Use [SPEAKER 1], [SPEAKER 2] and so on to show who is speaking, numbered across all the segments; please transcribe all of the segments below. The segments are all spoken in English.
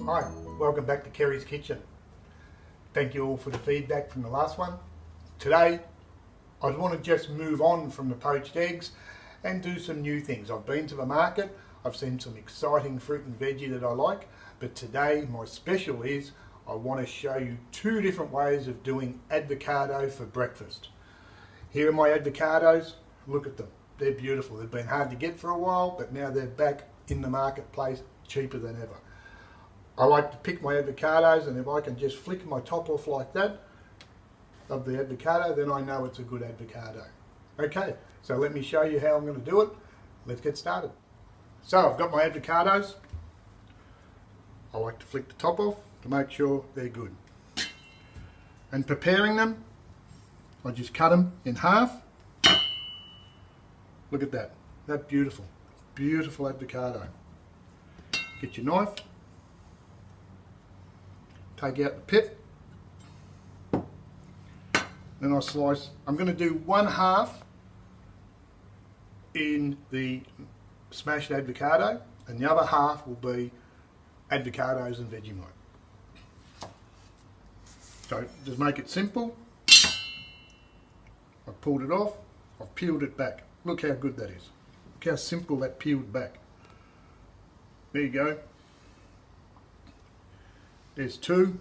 [SPEAKER 1] Hi, welcome back to Kerry's Kitchen. Thank you all for the feedback from the last one. Today, I want to just move on from the poached eggs and do some new things. I've been to the market, I've seen some exciting fruit and veggie that I like, but today my special is I want to show you two different ways of doing avocado for breakfast. Here are my avocados, look at them. They're beautiful. They've been hard to get for a while, but now they're back in the marketplace cheaper than ever. I like to pick my avocados, and if I can just flick my top off like that of the avocado, then I know it's a good avocado. Okay, so let me show you how I'm going to do it. Let's get started. So I've got my avocados. I like to flick the top off to make sure they're good. And preparing them, I just cut them in half. Look at that. That's beautiful. Beautiful avocado. Get your knife. Take out the pip. Then I slice. I'm going to do one half in the smashed avocado, and the other half will be avocados and Vegemite. So just make it simple. I've pulled it off. I've peeled it back. Look how good that is. Look how simple that peeled back. There you go. There's two.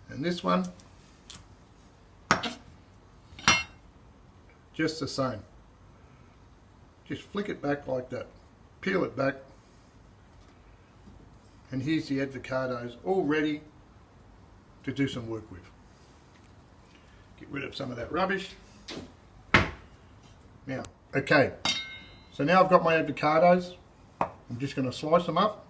[SPEAKER 1] And this one, just the same. Just flick it back like that. Peel it back. And here's the avocados all ready to do some work with. Get rid of some of that rubbish. Now, okay. So now I've got my avocados. I'm just going to slice them up.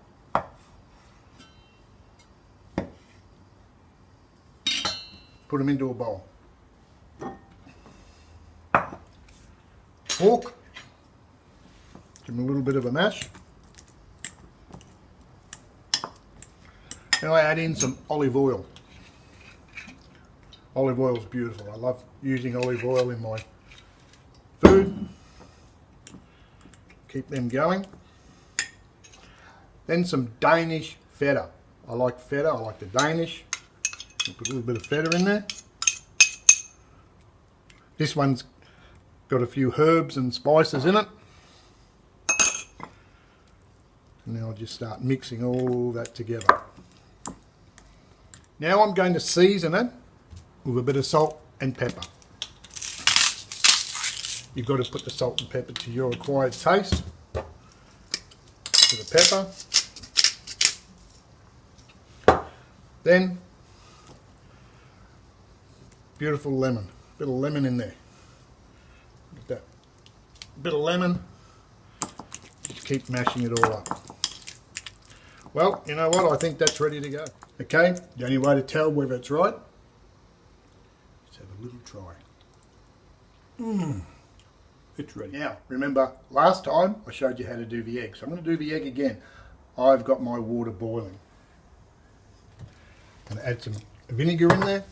[SPEAKER 1] Put them into a bowl. Fork. Give them a little bit of a mash. Now I add in some olive oil. Olive oil is beautiful. I love using olive oil in my food. Keep them going. Then some Danish feta. I like feta. I like the Danish. Put a little bit of feta in there. This one's got a few herbs and spices in it. And now I'll just start mixing all that together. Now I'm going to season it with a bit of salt and pepper. You've got to put the salt and pepper to your acquired taste. To the pepper. Then beautiful lemon. Bit of lemon in there. Look at that. Bit of lemon. Just keep mashing it all up. Well, you know what? I think that's ready to go. Okay, the only way to tell whether it's right is have a little try. It's ready. Now, remember, last time I showed you how to do the egg. So I'm going to do the egg again. I've got my water boiling. I'm going to add some vinegar in there.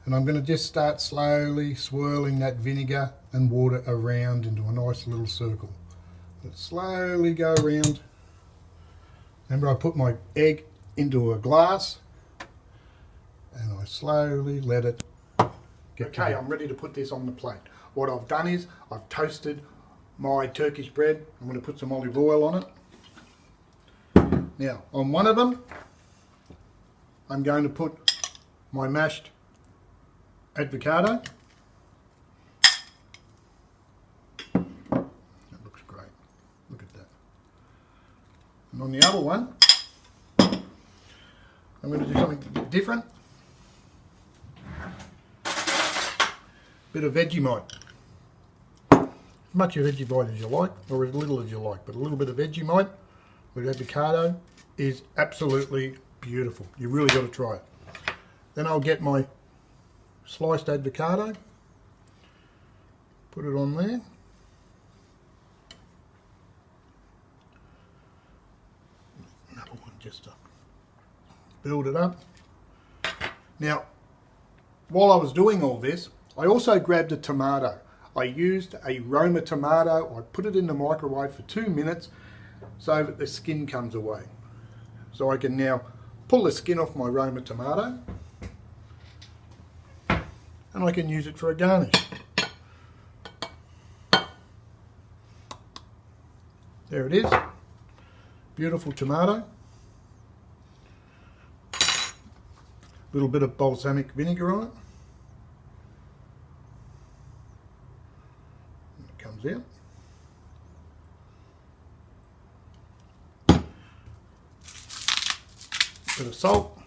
[SPEAKER 1] And I'm going to just start slowly swirling that vinegar and water around into a nice little circle. Let's slowly go around. Remember, I put my egg into a glass and I slowly let it get okay, I'm ready to put this on the plate. What I've done is I've toasted my Turkish bread. I'm going to put some olive oil on it. Now, on one of them, I'm going to put my mashed avocado. That looks great. Look at that. And on the other one, I'm going to do something a bit different. Bit of Vegemite. As much of Vegemite as you like, or as little as you like, but a little bit of Vegemite with avocado is absolutely beautiful. You really got to try it. Then I'll get my sliced avocado, put it on there. Another one just to build it up. Now, while I was doing all this, I also grabbed a tomato. I used a Roma tomato. I put it in the microwave for 2 minutes so that the skin comes away. So I can now pull the skin off my Roma tomato and I can use it for a garnish. There it is, beautiful tomato. A little bit of balsamic vinegar on it. And it comes out. Bit of salt,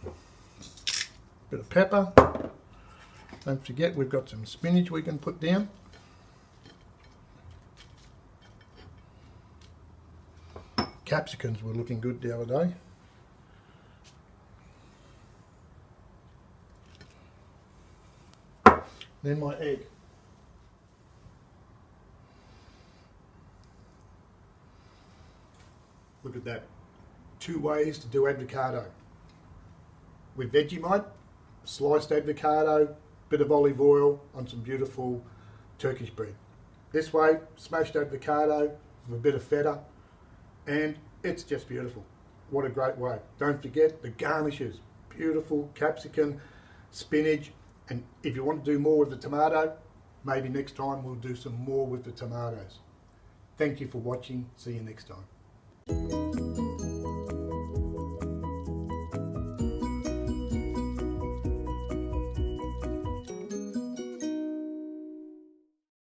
[SPEAKER 1] bit of pepper. Don't forget we've got some spinach we can put down. Capsicums were looking good the other day. Then my egg. Look at that. 2 ways to do avocado. With Vegemite, sliced avocado, bit of olive oil on some beautiful Turkish bread. This way, smashed avocado with a bit of feta, and it's just beautiful. What a great way. Don't forget the garnishes. Beautiful capsicum, spinach, and if you want to do more with the tomato, maybe next time we'll do some more with the tomatoes. Thank you for watching. See you next time.